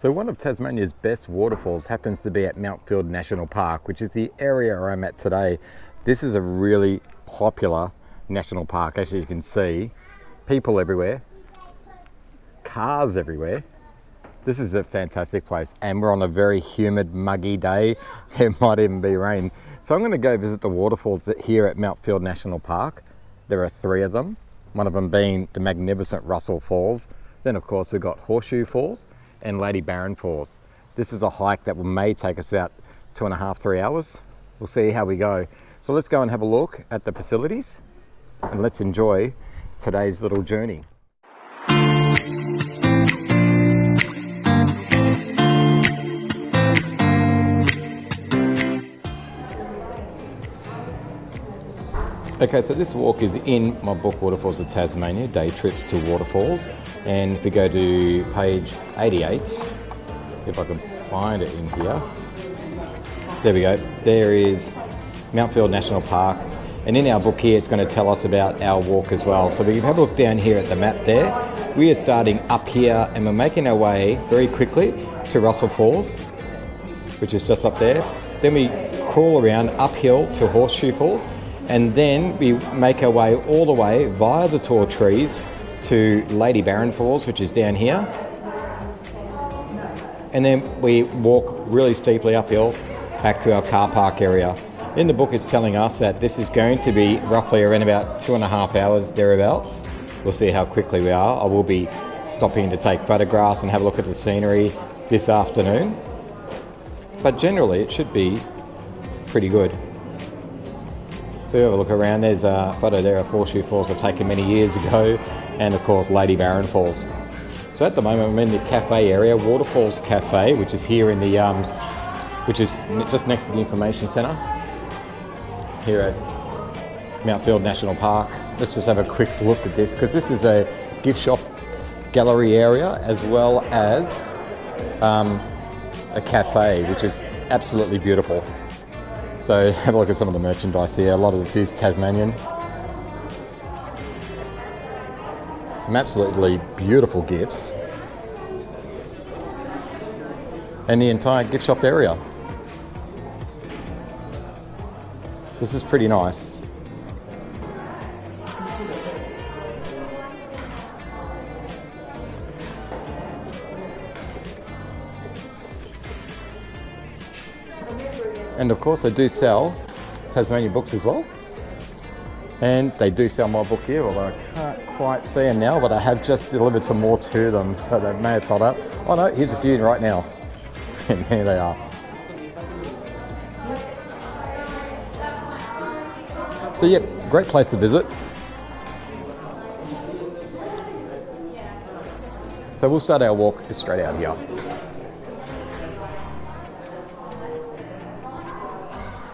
So one of Tasmania's best waterfalls happens to be at Mountfield National Park, which is the area where I'm at today. This is a really popular national park. As you can see, people everywhere, cars everywhere. This is a fantastic place, and we're on a very humid, muggy day. It might even be rain. So I'm going to go visit the waterfalls here at Mountfield National Park. There are 3 of them, one of them being the magnificent Russel Falls. Then of course we've got Horseshoe Falls and Lady Barron Falls. This is a hike that may take us about 2.5 to 3 hours. We'll see how we go. So let's go and have a look at the facilities and let's enjoy today's little journey. Okay, so this walk is in my book Waterfalls of Tasmania, Day Trips to Waterfalls. And if we go to page 88, if I can find it in here. There we go. There is Mountfield National Park. And in our book here, it's going to tell us about our walk as well. So we can have a look down here at the map there. We are starting up here and we're making our way very quickly to Russel Falls, which is just up there. Then we crawl around uphill to Horseshoe Falls. And then we make our way all the way via the tall trees to Lady Barron Falls, which is down here. And then we walk really steeply uphill back to our car park area. In the book, it's telling us that this is going to be roughly around about 2.5 hours thereabouts. We'll see how quickly we are. I will be stopping to take photographs and have a look at the scenery this afternoon. But generally, it should be pretty good. So have a look around. There's a photo there of Horseshoe Falls I've taken many years ago, and of course Lady Barron Falls. So at the moment I'm in the cafe area, Waterfalls Cafe, which is here in the, which is just next to the information centre here at Mountfield National Park. Let's just have a quick look at this, because this is a gift shop gallery area as well as a cafe, which is absolutely beautiful. So have a look at some of the merchandise here. A lot of this is Tasmanian. Some absolutely beautiful gifts. And the entire gift shop area. This is pretty nice. And of course they do sell Tasmania books as well. And they do sell my book here, although I can't quite see them now, but I have just delivered some more to them, so they may have sold out. Oh no, here's a few right now. And there they are. So yeah, great place to visit. So we'll start our walk straight out here.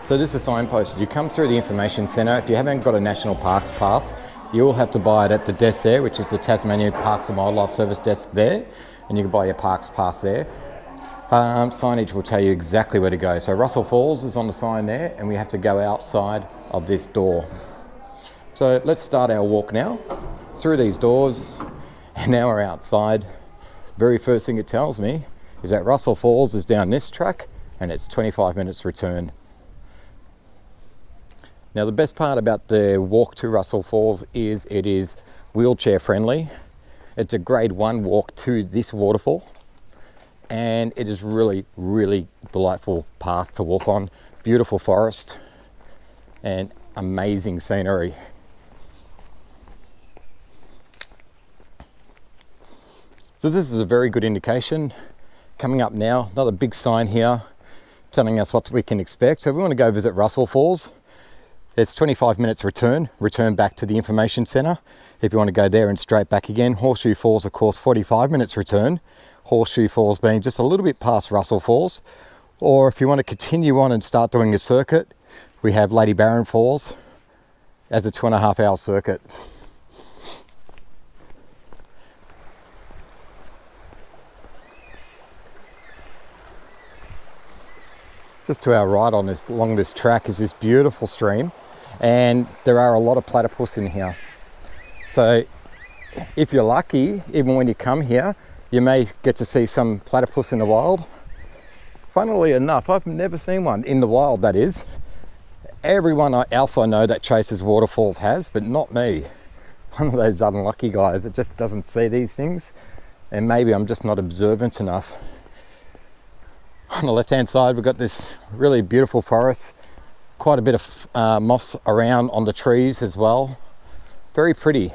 So this is signposted. You come through the information centre. If you haven't got a National Parks pass, you'll have to buy it at the desk there, which is the Tasmania Parks and Wildlife Service desk there, and you can buy your parks pass there. Signage will tell you exactly where to go. So Russel Falls is on the sign there, and we have to go outside of this door. So let's start our walk now through these doors, and now we're outside. Very first thing it tells me is that Russel Falls is down this track, and it's 25 minutes return. Now the best part about the walk to Russel Falls is it is wheelchair friendly. It's a grade 1 walk to this waterfall, and it is really, really delightful path to walk on. Beautiful forest and amazing scenery. So this is a very good indication. Coming up now, another big sign here telling us what we can expect. So if we want to go visit Russel Falls, it's 25 minutes return back to the information centre. If you want to go there and straight back again. Horseshoe Falls, of course, 45 minutes return. Horseshoe Falls being just a little bit past Russel Falls. Or if you want to continue on and start doing a circuit, we have Lady Barron Falls as a 2.5 hour circuit. Just to our right along this track is this beautiful stream, and there are a lot of platypus in here. So if you're lucky, even when you come here, you may get to see some platypus in the wild. Funnily enough, I've never seen one in the wild, that is. Everyone else I know that chases waterfalls has, but not me. One of those unlucky guys that just doesn't see these things, and maybe I'm just not observant enough. On the left hand side we've got this really beautiful forest, quite a bit of moss around on the trees as well, very pretty.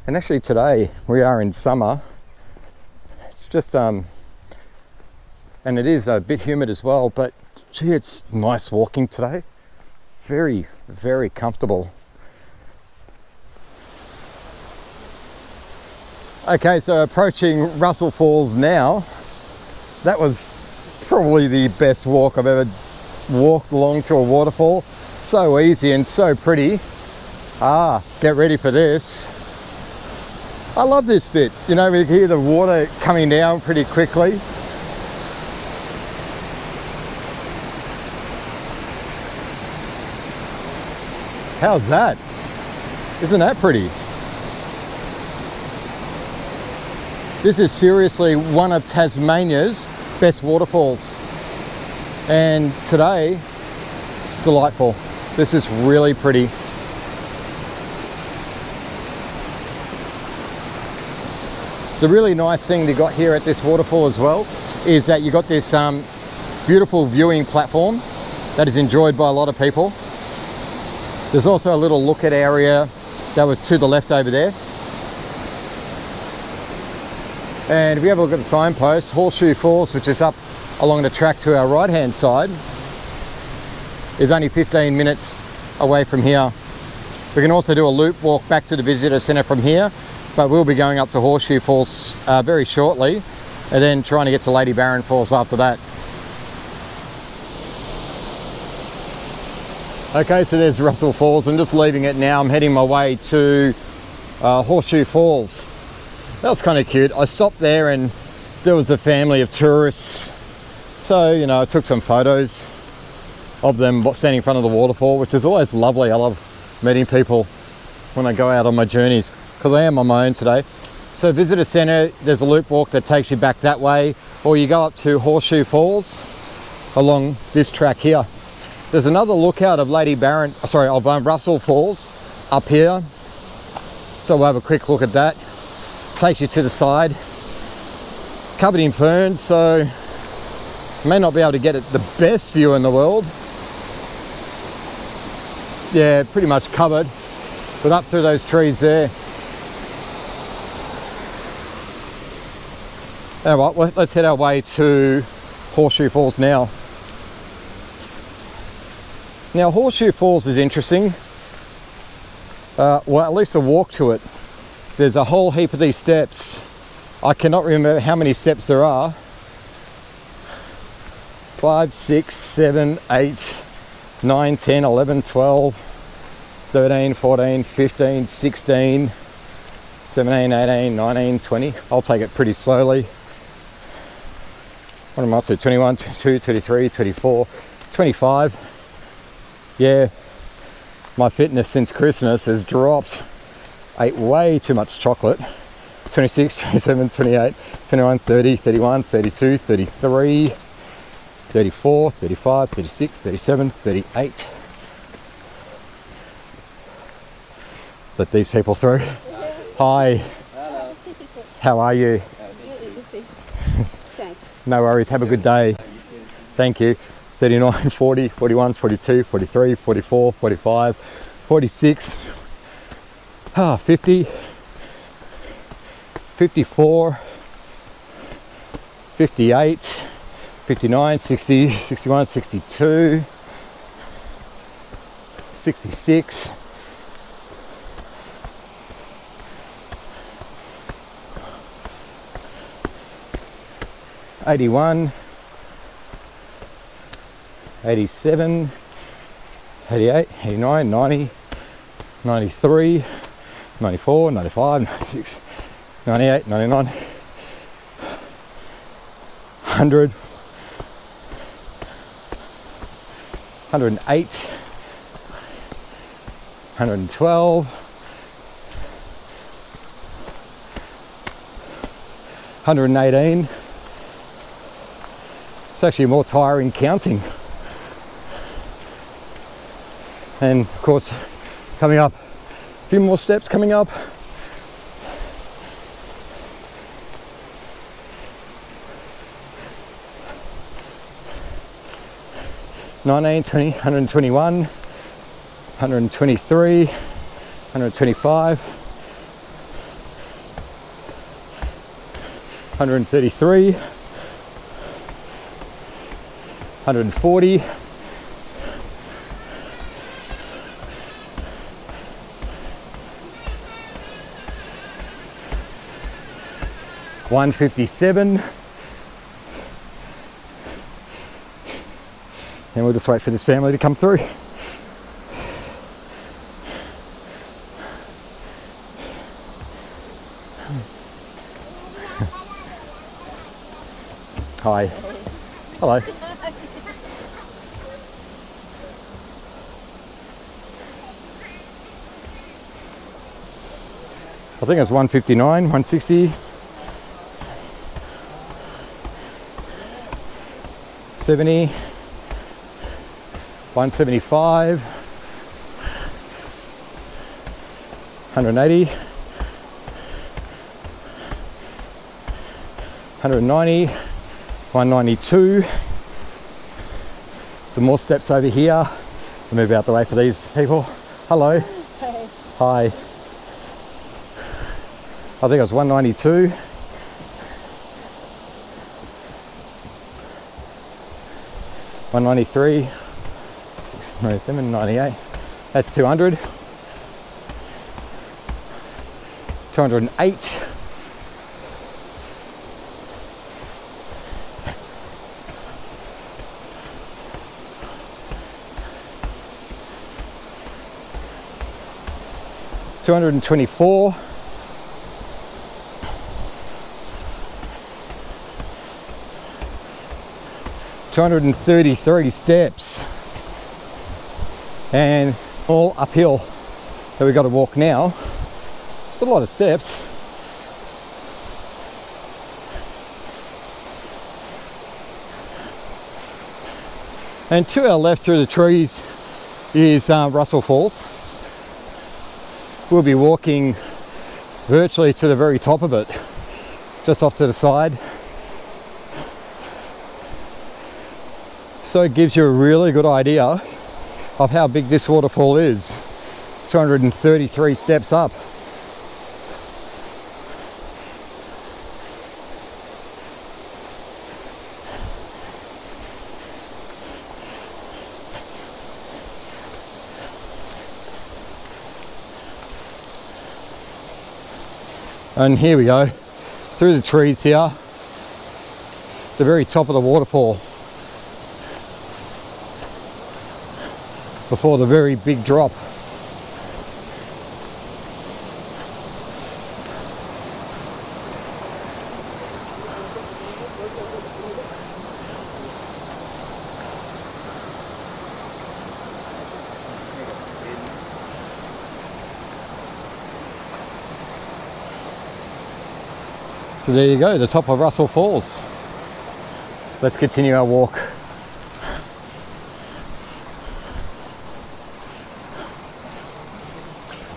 And actually today we are in summer. It's just and it is a bit humid as well, but gee, it's nice walking today. Very, very comfortable. Okay, so approaching Russel Falls now. That was probably the best walk I've ever walked along to a waterfall. So easy and so pretty. Get ready for this. I love this bit. You know, we hear the water coming down pretty quickly. How's that? Isn't that pretty? This is seriously one of Tasmania's best waterfalls. And today, it's delightful. This is really pretty. The really nice thing they got here at this waterfall as well is that you got this beautiful viewing platform that is enjoyed by a lot of people. There's also a little look-at area that was to the left over there. And if you have a look at the signpost, Horseshoe Falls, which is up along the track to our right hand side, is only 15 minutes away from here. We can also do a loop walk back to the visitor centre from here, but we'll be going up to Horseshoe Falls very shortly, and then trying to get to Lady Barron Falls after that. Okay, so there's Russel Falls. I'm just leaving it now. I'm heading my way to Horseshoe Falls. That was kind of cute. I stopped there and there was a family of tourists. So, you know, I took some photos of them standing in front of the waterfall, which is always lovely. I love meeting people when I go out on my journeys, because I am on my own today. So visitor centre, there's a loop walk that takes you back that way, or you go up to Horseshoe Falls along this track here. There's another lookout of Russel Falls up here. So we'll have a quick look at that. Takes you to the side, covered in ferns, so you may not be able to get the best view in the world. Yeah, pretty much covered, but up through those trees there. All right, let's head our way to Horseshoe Falls now. Now, Horseshoe Falls is interesting. Well, at least a walk to it. There's a whole heap of these steps. I cannot remember how many steps there are. 5, 6, 7, 8, 9, 10, 11, 12, 13, 14, 15, 16, 17, 18, 19, 20. I'll take it pretty slowly. What am I up to? 21, 22, 23, 24, 25. Yeah, my fitness since Christmas has dropped. Ate way too much chocolate. 26, 27, 28, 29, 30, 31, 32, 33, 34, 35, 36, 37, 38. Let these people through. Hi. Hello. How are you? Thanks. No worries. Have a good day. Thank you. 39, 40, 41, 42, 43, 44, 45, 46. 50, 54, 58, 59, 60, 61, 62, 66, 81, 87, 88, 89, 90, 93, 94, 95, 96, 98, 99, 100, 108, 112, 118. It's actually more tiring counting. And of course, coming up, a few more steps coming up. $19, $20, $121, $123, $125, $133, $140, $157. And we'll just wait for this family to come through. Hi. Hello. I think it's 159, 160. 70. 175, 180, 190, 192. Some more steps over here. I'll move out the way for these people. Hello. Hey. Hi. I think it was 192. 193. 97, 98, that's 200, 208, 224, 233 steps. And all uphill that we've got to walk now. It's a lot of steps. And to our left through the trees is Russel Falls. We'll be walking virtually to the very top of it, just off to the side. So it gives you a really good idea of how big this waterfall is. 233 steps up. And here we go, through the trees here, the very top of the waterfall, before the very big drop. So there you go, the top of Russel Falls. Let's continue our walk.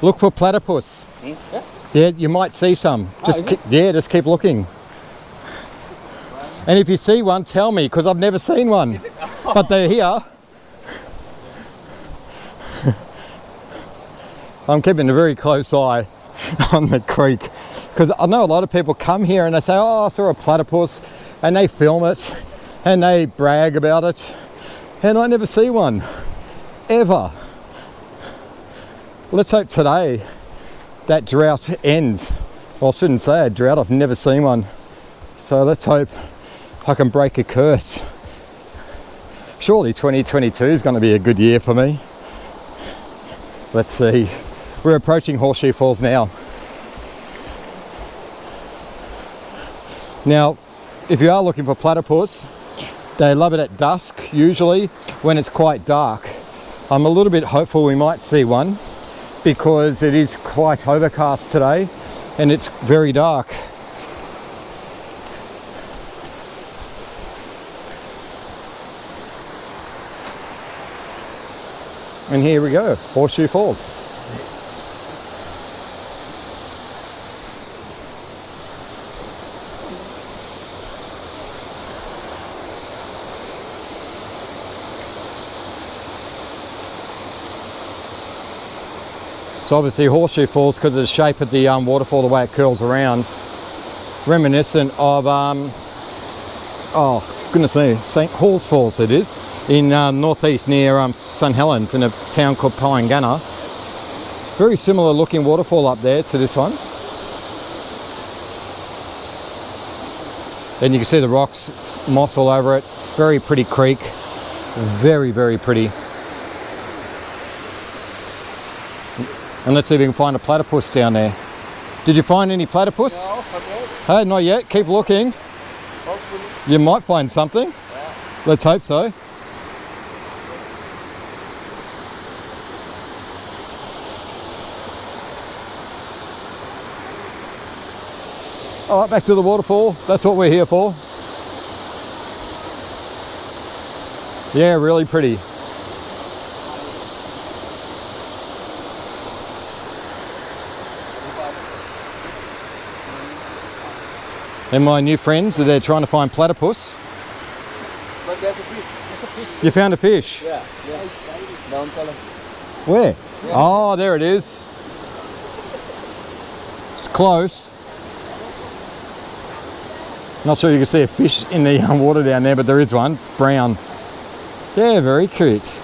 Look for platypus. Yeah. Yeah, you might see some. Just just keep looking. And if you see one, tell me, because I've never seen one. But they're here. I'm keeping a very close eye on the creek, because I know a lot of people come here and they say, oh, I saw a platypus, and they film it and they brag about it, and I never see one, ever. Let's hope today that drought ends. Well, I shouldn't say a drought, I've never seen one. So let's hope I can break a curse. Surely 2022 is going to be a good year for me. Let's see. We're approaching Horseshoe Falls now. Now, if you are looking for platypus, they love it at dusk, usually when it's quite dark. I'm a little bit hopeful we might see one, because it is quite overcast today and it's very dark. And here we go, Horseshoe Falls. So obviously Horseshoe Falls, because of the shape of the waterfall, the way it curls around, reminiscent of, oh goodness me, St. Horseshoe Falls it is, in northeast near St. Helens in a town called Pyangana. Very similar looking waterfall up there to this one. And you can see the rocks, moss all over it. Very pretty creek, very, very pretty. And let's see if we can find a platypus down there. Did you find any platypus? No, not yet. Hey, not yet. Keep looking. Hopefully. You might find something. Yeah. Let's hope so. All right, back to the waterfall. That's what we're here for. Yeah, really pretty. And my new friends are there trying to find platypus. But there's a fish. There's a fish. You found a fish? Yeah, yeah. Brown color. Where? Yeah. Oh, there it is. It's close. Not sure you can see a fish in the water down there, but there is one. It's brown. Yeah, very cute.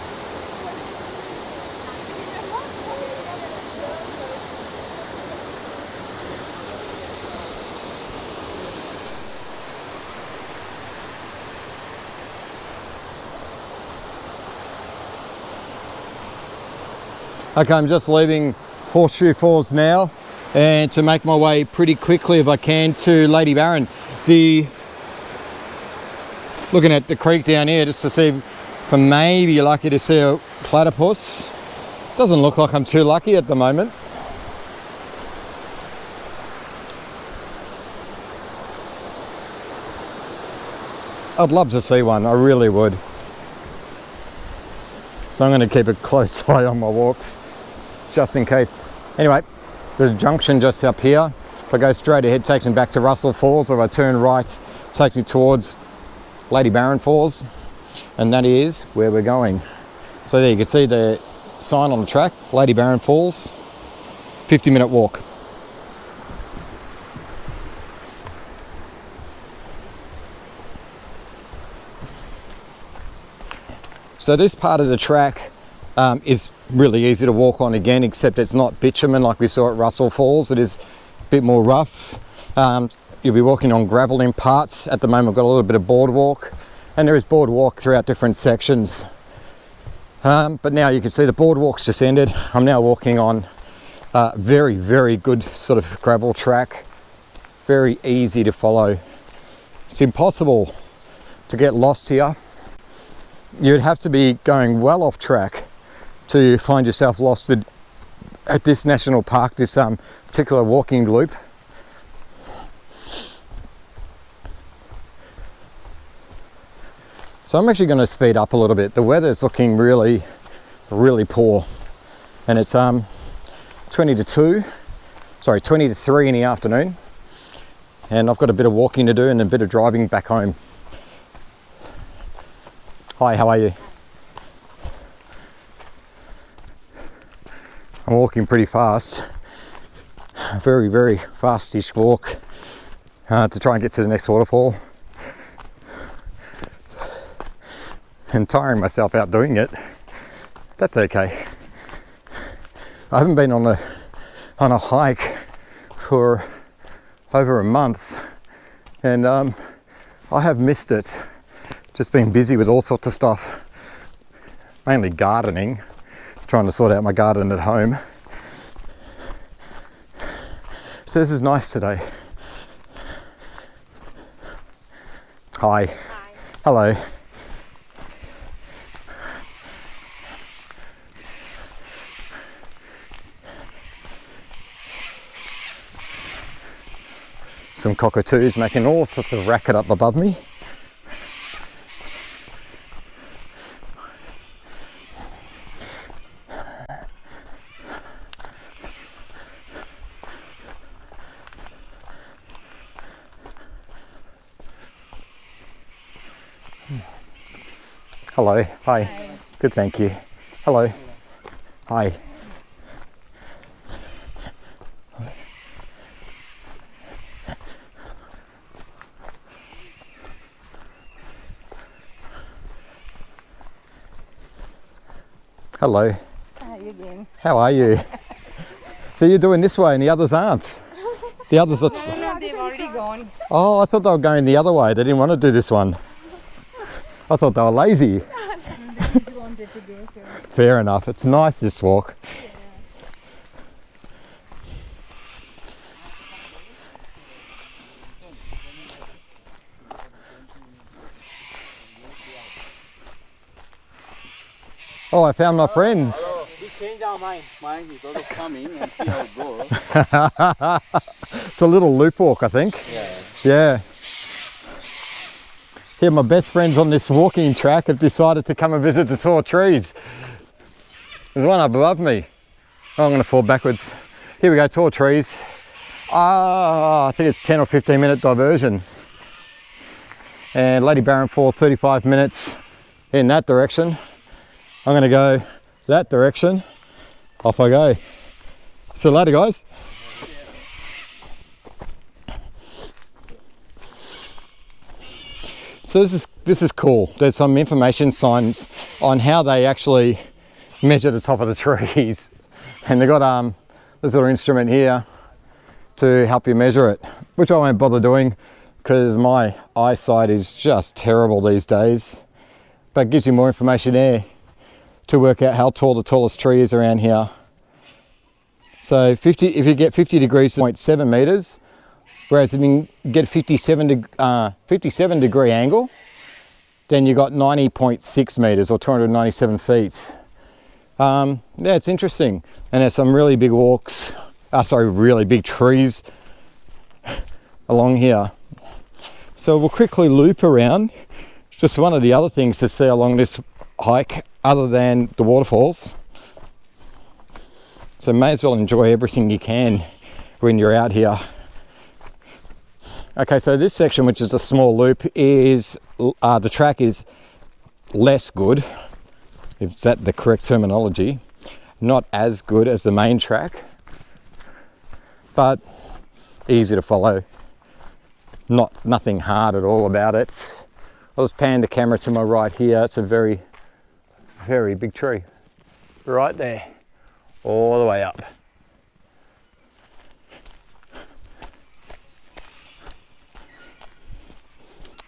Okay, I'm just leaving Horseshoe Falls now, and to make my way pretty quickly if I can to Lady Barron. Looking at the creek down here just to see if I'm maybe lucky to see a platypus. Doesn't look like I'm too lucky at the moment. I'd love to see one, I really would. So I'm going to keep a close eye on my walks, just in case. Anyway, the junction just up here. If I go straight ahead, it takes me back to Russel Falls, or if I turn right, it takes me towards Lady Barron Falls, and that is where we're going. So there you can see the sign on the track, Lady Barron Falls, 50-minute walk. So this part of the track is really easy to walk on again, except it's not bitumen like we saw at Russel Falls. It is a bit more rough. You'll be walking on gravel in parts. At the moment we've got a little bit of boardwalk, and there is boardwalk throughout different sections. But now you can see the boardwalk's just ended. I'm now walking on very, very good sort of gravel track. Very easy to follow. It's impossible to get lost here. You'd have to be going well off track to find yourself lost at this national park, this particular walking loop. So I'm actually going to speed up a little bit. The weather's looking really, really poor, and it's 20 to 3 in the afternoon, and I've got a bit of walking to do and a bit of driving back home. Hi, how are you? I'm walking pretty fast, very, very fast-ish walk to try and get to the next waterfall, and tiring myself out doing it. That's okay. I haven't been on a hike for over a month, and I have missed it. Just been busy with all sorts of stuff, mainly gardening, trying to sort out my garden at home. So this is nice today. Hi. Hi. Hello. Some cockatoos making all sorts of racket up above me. Hello. Hi. Good, thank you. Hello. Hi. Hello. Hi again. How are you? So you're doing this way and the others aren't. The others are... No, they've already gone. Oh, I thought they were going the other way. They didn't want to do this one. I thought they were lazy. They just wanted to go, so. Fair enough. It's nice, this walk. Oh, I found my friends. We changed our mind. We thought of coming and see how it goes. It's a little loop walk, I think. Yeah. Here, my best friends on this walking track have decided to come and visit the tall trees. There's one up above me. Oh, I'm going to fall backwards. Here we go, tall trees. I think it's 10 or 15 minute diversion. And Lady Barron Falls, 35 minutes in that direction. I'm going to go that direction. Off I go. See you later, guys. So this is cool. There's some information signs on how they actually measure the top of the trees, and they've got this little instrument here to help you measure it, which I won't bother doing because my eyesight is just terrible these days. But it gives you more information there to work out how tall the tallest tree is around here. So if you get 50 degrees, 0.7 meters. Whereas if you get 57 degree angle, then you got 90.6 meters or 297 feet. Yeah, it's interesting. And there's some really big really big trees along here. So we'll quickly loop around. It's just one of the other things to see along this hike other than the waterfalls. So may as well enjoy everything you can when you're out here. Okay, so this section, which is a small loop, is the track is less good, if that's the correct terminology. Not as good as the main track, but easy to follow. Nothing hard at all about it. I'll just pan the camera to my right here. It's a very, very big tree right there, all the way up.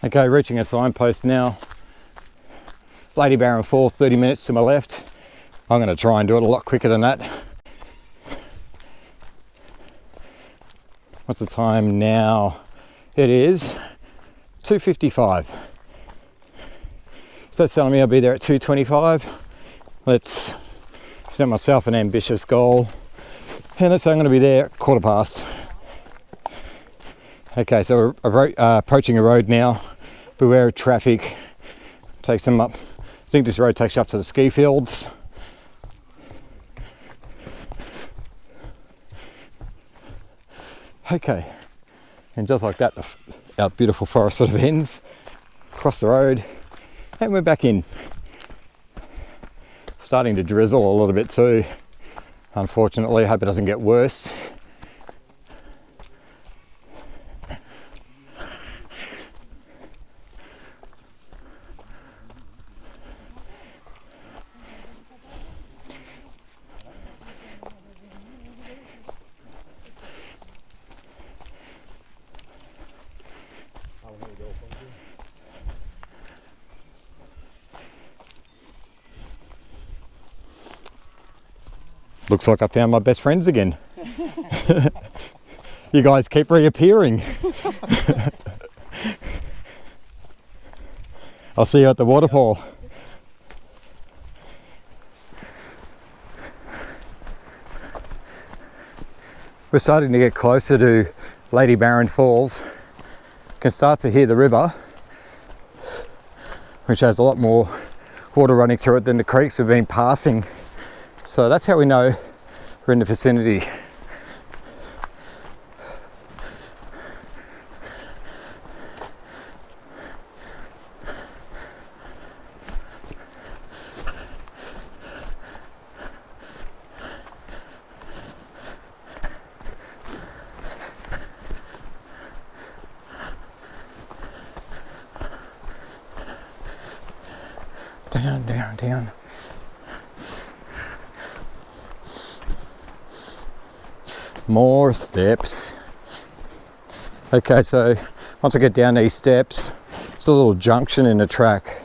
Okay, reaching a signpost now. Lady Barron Falls, 30 minutes to my left. I'm going to try and do it a lot quicker than that. What's the time now? It is 2:55. So that's telling me I'll be there at 2:25. Let's set myself an ambitious goal. And let's say I'm going to be there at 1:15. Okay, so we're approaching a road now. Beware of traffic. Takes them up. I think this road takes you up to the ski fields. Okay, and just like that, our beautiful forest sort of ends. Across the road, and we're back in. Starting to drizzle a little bit too. Unfortunately, I hope it doesn't get worse. Looks like I found my best friends again. You guys keep reappearing. I'll see you at the waterfall. We're starting to get closer to Lady Barron Falls. You can start to hear the river, which has a lot more water running through it than the creeks we've been passing. So that's how we know we're in the vicinity. Down, down, down. More steps. Okay, so once I get down these steps, it's a little junction in the track.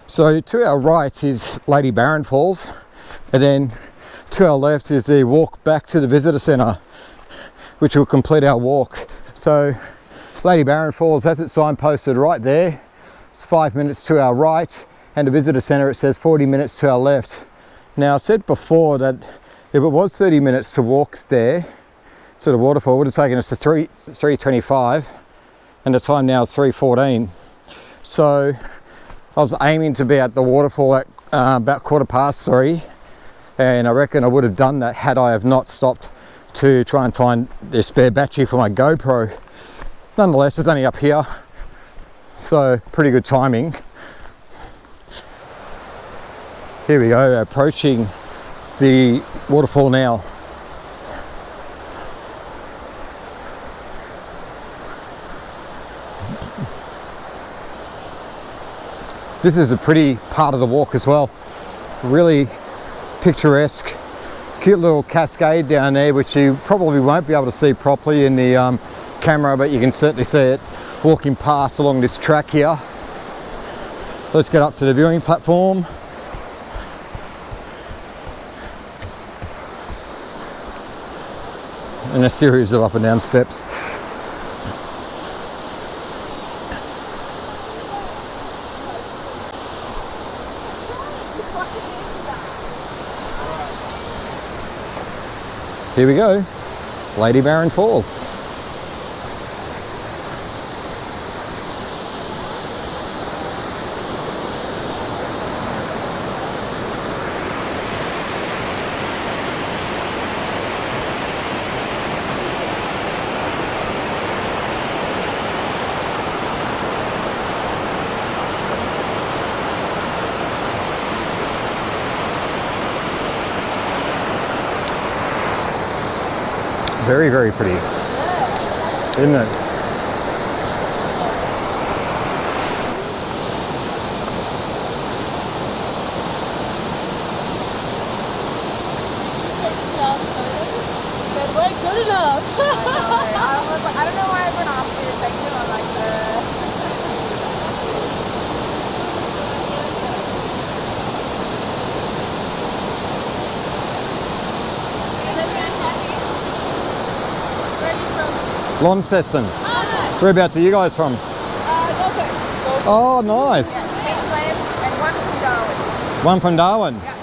So to our right is Lady Barron Falls, and then to our left is the walk back to the visitor centre, which will complete our walk. So Lady Barron Falls has it signposted right there. It's 5 minutes to our right, and the visitor centre, it says 40 minutes to our left. Now I said before that if it was 30 minutes to walk there to the waterfall, it would have taken us to 3:25, and the time now is 3:14. So I was aiming to be at the waterfall at about 3:15, and I reckon I would have done that had I have not stopped to try and find the spare battery for my GoPro. Nonetheless, it's only up here, so pretty good timing. Here we go, approaching the waterfall now. This is a pretty part of the walk as well. Really picturesque, cute little cascade down there, which you probably won't be able to see properly in the camera, but you can certainly see it walking past along this track here. Let's get up to the viewing platform. And a series of up and down steps. Here we go, Lady Barron Falls. Very, very pretty, isn't it? But we're good enough. I don't know why I went off the section on like the... Where are you from? Launceston. Oh, nice. Whereabouts are you guys from? Goker. Oh, nice. Queensland and one from Darwin. One from Darwin. Yeah.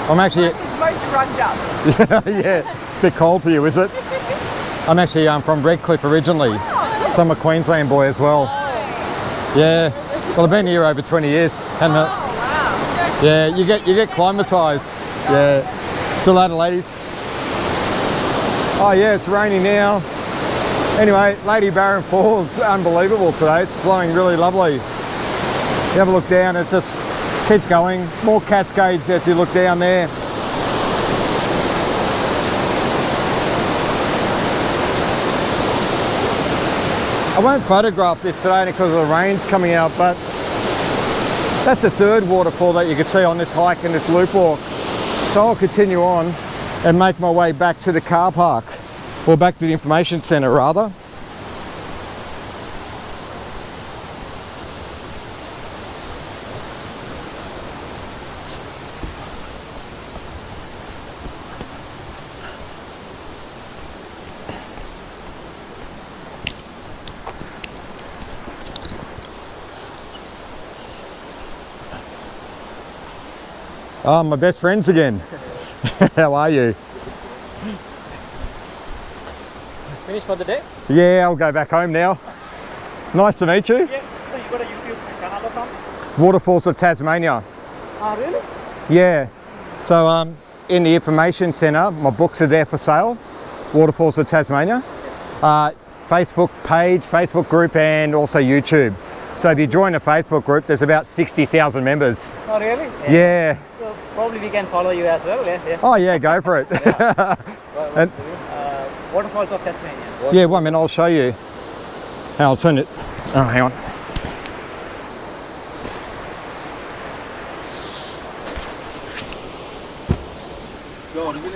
I'm actually, It's most run up. yeah, bit cold for you, is it? I'm actually from Redcliffe originally, so I'm a Queensland boy as well. Yeah, well I've been here over 20 years, and Wow. yeah, you get climatised. Yeah, see you later, ladies. Oh yeah, it's raining now. Anyway, Lady Barron Falls, unbelievable today. It's flowing really lovely. You have a look down, it just keeps going. More cascades as you look down there. I won't photograph this today because of the rain's coming out, but that's the third waterfall that you can see on this hike and this loop walk. So I'll continue on and make my way back to the car park, or back to the information centre rather. Oh, my best friends again. How are you? Finished for the day? Yeah, I'll go back home now. Nice to meet you. Yeah. So you got a YouTube channel or something? Waterfalls of Tasmania. Oh, really? Yeah. So in the information centre, my books are there for sale. Waterfalls of Tasmania. Facebook page, Facebook group, and also YouTube. So if you join the Facebook group, there's about 60,000 members. Oh, really? Yeah. So probably we can follow you as well. Yeah. Oh yeah, go for it. And, Waterfalls of Tasmania. yeah, 1 minute, I'll show you. I'll turn it. Oh, hang on.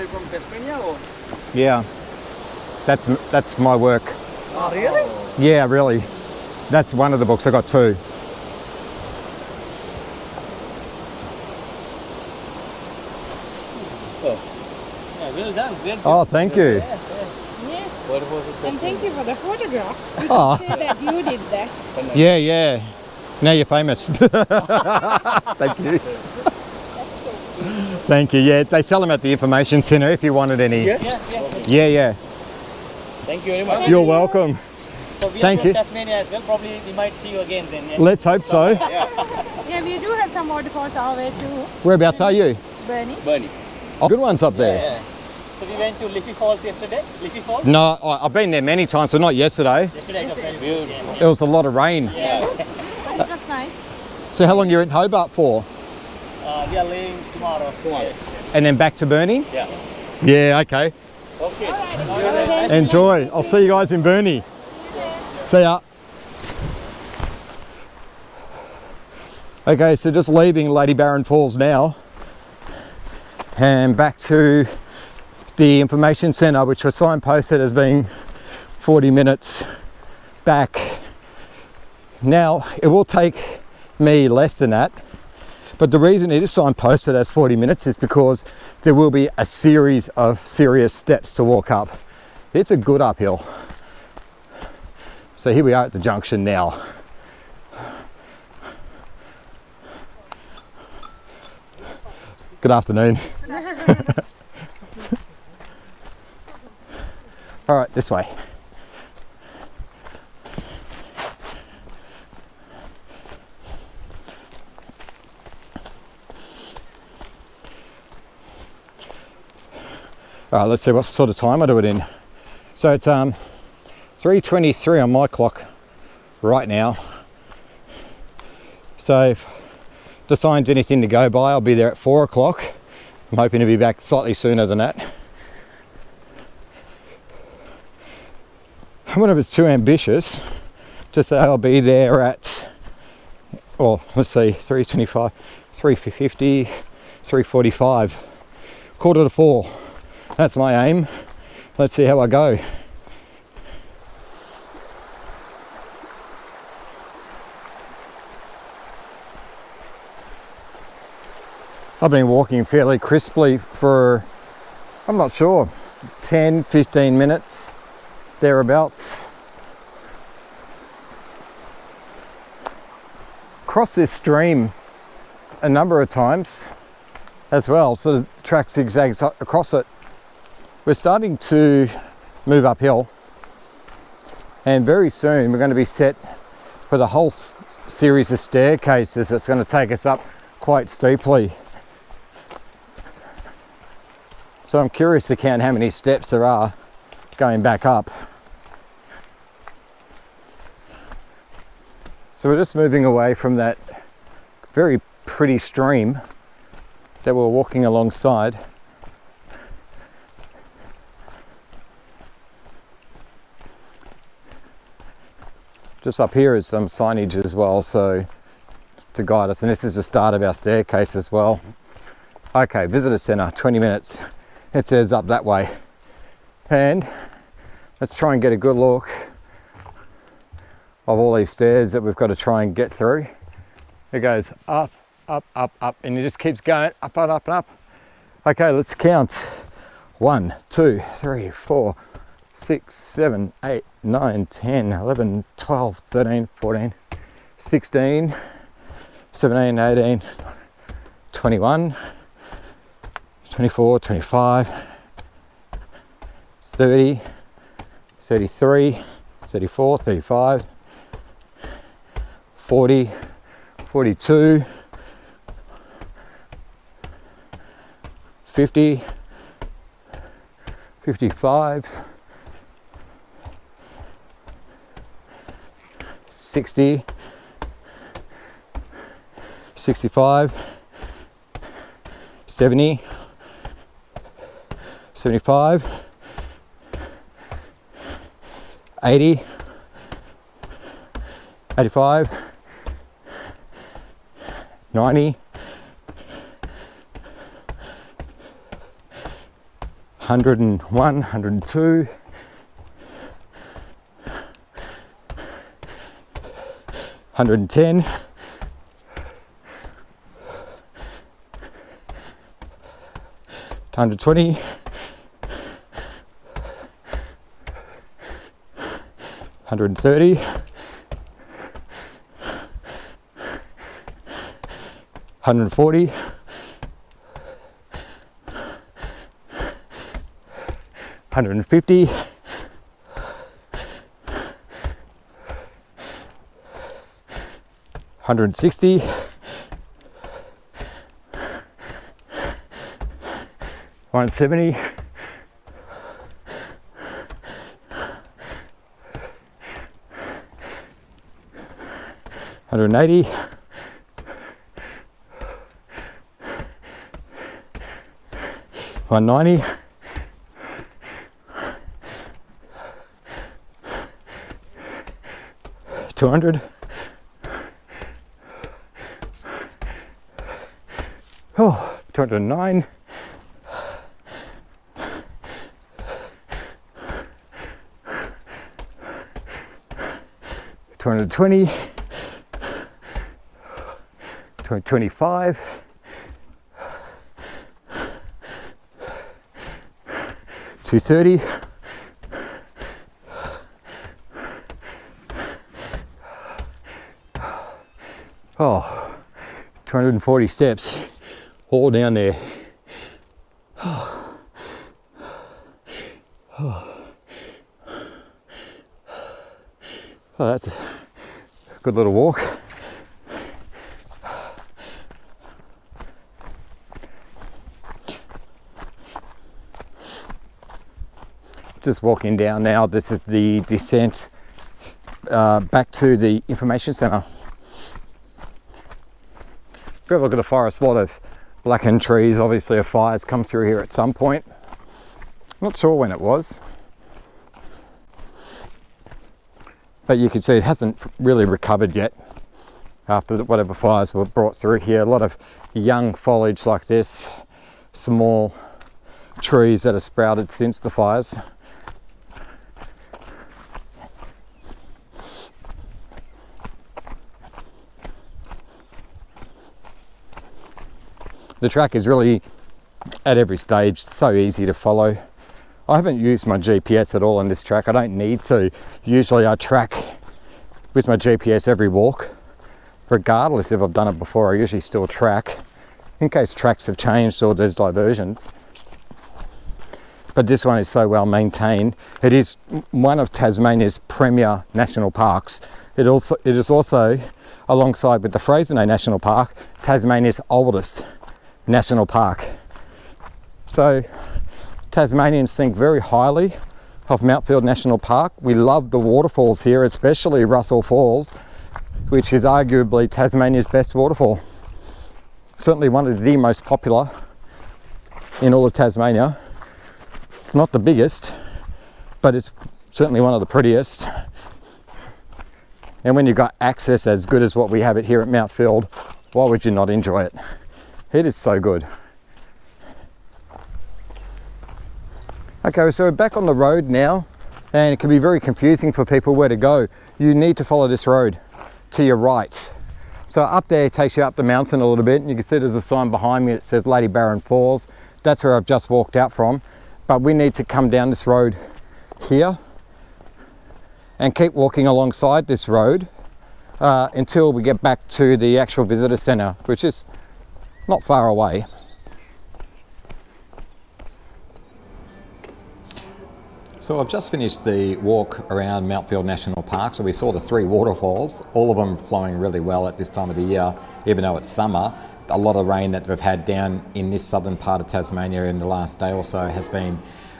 way from Tasmania or? Yeah, that's my work. Oh, really? Yeah, really. That's one of the books. I got two. Yeah, well done. Great. Oh, thank you. Yes. What was it? And thank you for the photograph. You Oh. can say that you did that. Yeah, yeah. Now you're famous. Thank you. Thank you. Yeah, they sell them at the information centre if you wanted any. Yeah. Yeah. Thank you very much. You're welcome. So we Thank are from you. Tasmania as well. Probably we might see you again then. Yeah? Let's hope so. Yeah, we do have some waterfalls our way too. Whereabouts are you? Bernie. Bunny. Oh, good ones up there. Yeah. So we went to Liffey Falls yesterday. Liffey Falls? No, I've been there many times, but not yesterday. Yesterday it was very Beautiful. good. There was a lot of rain. But it was nice. So how long you're in Hobart for? We are leaving tomorrow. And then back to Burnie? Yeah. Yeah, okay. Okay. Enjoy. I'll see you guys in Burnie. See ya. Okay, so just leaving Lady Barron Falls now and back to the information centre, which was signposted as being 40 minutes back. Now, it will take me less than that, but the reason it is signposted as 40 minutes is because there will be a series of serious steps to walk up. It's a good uphill. So here we are at the junction now. Good afternoon. All right, this way. All right, let's see what sort of time I do it in. So it's 3:23 on my clock right now. So if the sign's anything to go by, I'll be there at 4 o'clock. I'm hoping to be back slightly sooner than that. I wonder if it's too ambitious to say I'll be there at, or let's see, 3:25, 3:50, 3:45, 3:45. That's my aim. Let's see how I go. I've been walking fairly crisply for, I'm not sure, 10, 15 minutes, thereabouts. Crossed this stream a number of times as well, so the track zigzags across it. We're starting to move uphill, and very soon we're going to be set with a whole series of staircases that's going to take us up quite steeply. So I'm curious to count how many steps there are going back up. So we're just moving away from that very pretty stream that we're walking alongside. Just up here is some signage as well, so to guide us, and this is the start of our staircase as well. Okay, visitor centre, 20 minutes. It says up that way. And let's try and get a good look of all these stairs that we've got to try and get through. It goes up, up, up, up, and it just keeps going up and up and up. Okay, let's count. 1, 2, 3, 4, 6, 7, 8, 9, 10, 11, 12, 13, 14, 16, 17, 18, 21, 24, 25, 30, 33, 34, 35, 40, 42, 50, 55, 60, 65, 70, 75, 80, 85, 90, 101, 102. 110. 120. 130. 140. 150. 160. 170. 180. 190. 200. Oh, 209. 220. 225. 230. 240 steps all down there. Oh, that's a good little walk. Just walking down now. This is the descent back to the information centre. If you have a look at the forest, a lot of blackened trees. Obviously a fire's come through here at some point. Not sure when it was, but you can see it hasn't really recovered yet after whatever fires were brought through here. A lot of young foliage like this, small trees that have sprouted since the fires. The track is really at every stage so easy to follow. I haven't used my GPS at all on this track. I don't need to. Usually I track with my GPS every walk. Regardless if I've done it before, I usually still track in case tracks have changed or there's diversions. But this one is so well maintained. It is one of Tasmania's premier national parks. It is also, alongside with the Fraser National Park, Tasmania's oldest national park. So Tasmanians think very highly of Mountfield National Park. We love the waterfalls here, especially Russel Falls, which is arguably Tasmania's best waterfall. Certainly one of the most popular in all of Tasmania. It's not the biggest, but it's certainly one of the prettiest. And when you've got access as good as what we have it here at Mountfield, why would you not enjoy it? It is so good. Okay, so we're back on the road now, and it can be very confusing for people where to go. You need to follow this road to your right. So up there it takes you up the mountain a little bit, and you can see there's a sign behind me that says Lady Barron Falls. That's where I've just walked out from. But we need to come down this road here and keep walking alongside this road until we get back to the actual visitor centre, which is not far away. So I've just finished the walk around Mountfield National Park. So we saw the 3 waterfalls, all of them flowing really well at this time of the year, even though it's summer. A lot of rain that we've had down in this southern part of Tasmania in the last day or so has been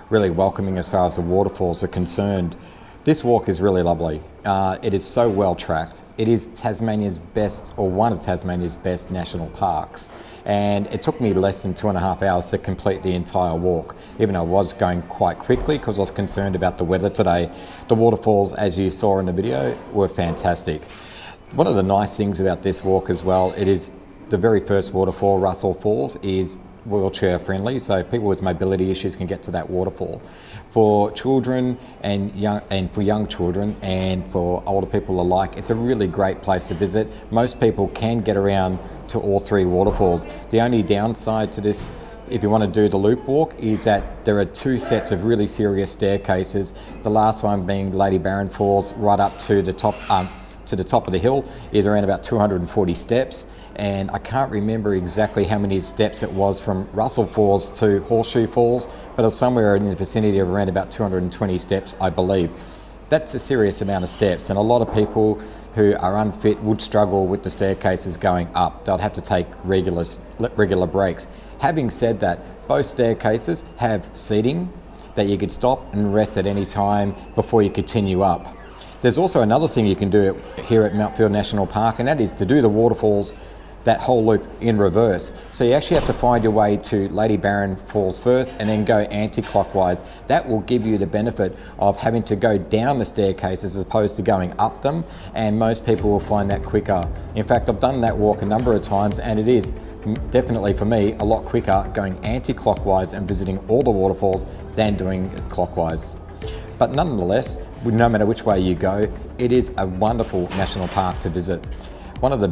really welcoming as far as the waterfalls are concerned. This walk is really lovely. It is so well tracked. It is Tasmania's best, or one of Tasmania's best national parks. And it took me less than 2.5 hours to complete the entire walk, even though I was going quite quickly because I was concerned about the weather today. The waterfalls, as you saw in the video, were fantastic. One of the nice things about this walk as well, it is the very first waterfall, Russel Falls, is wheelchair friendly, so people with mobility issues can get to that waterfall. For children and for young children and for older people alike, it's a really great place to visit. Most people can get around to all three waterfalls. The only downside to this, if you want to do the loop walk, is that there are two sets of really serious staircases. The last one being Lady Barron Falls, right up to the top of the hill, is around about 240 steps. And I can't remember exactly how many steps it was from Russel Falls to Horseshoe Falls, but it was somewhere in the vicinity of around about 220 steps, I believe. That's a serious amount of steps, and a lot of people who are unfit would struggle with the staircases going up. They'll have to take regular breaks. Having said that, both staircases have seating that you could stop and rest at any time before you continue up. There's also another thing you can do here at Mountfield National Park, and that is to do the waterfalls, that whole loop, in reverse. So you actually have to find your way to Lady Barron Falls first and then go anti-clockwise. That will give you the benefit of having to go down the staircase as opposed to going up them, and most people will find that quicker. In fact, I've done that walk a number of times, and it is definitely, for me, a lot quicker going anti-clockwise and visiting all the waterfalls than doing it clockwise. But nonetheless, no matter which way you go, it is a wonderful national park to visit. One of the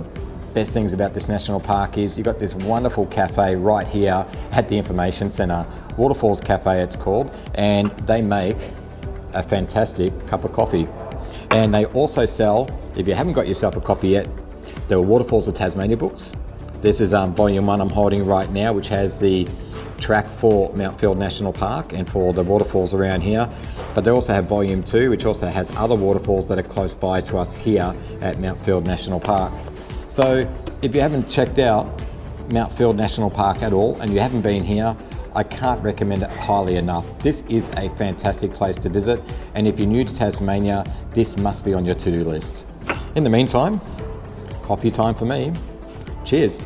best things about this national park is you've got this wonderful cafe right here at the information centre. Waterfalls Cafe it's called, and they make a fantastic cup of coffee. And they also sell, if you haven't got yourself a copy yet, the Waterfalls of Tasmania books. This is volume 1 I'm holding right now, which has the track for Mountfield National Park and for the waterfalls around here. But they also have volume 2, which also has other waterfalls that are close by to us here at Mountfield National Park. So if you haven't checked out Mountfield National Park at all and you haven't been here, I can't recommend it highly enough. This is a fantastic place to visit, and if you're new to Tasmania, this must be on your to-do list. In the meantime, coffee time for me. Cheers.